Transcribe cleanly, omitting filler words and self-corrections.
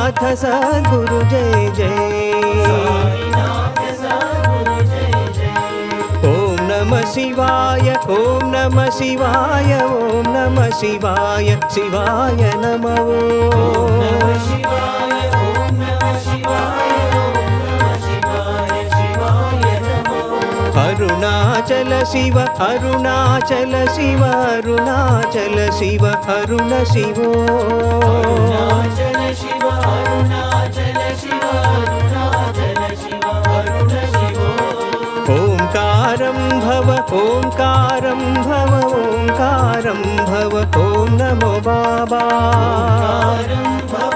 साईनाथ सद्गुरु जय जय। ओम नमः शिवाय ओम नमः शिवाय ओम नमः शिवाय शिवाय नमः। ओम नमः शिवाय ओम नमः शिवाय ओम नमः शिवाय शिवाय नमः। अरुणाचल शिव अरुणाचल शिव अरुणाचल शिव अरुण शिवो। अरुणाचल शिव अरुणाचल शिव अरुणाचल शिव अरुण शिवो। ओंकारं भव ओंकारं भव ओंकारं भव ओम नमो बाबा। ओंकारं भव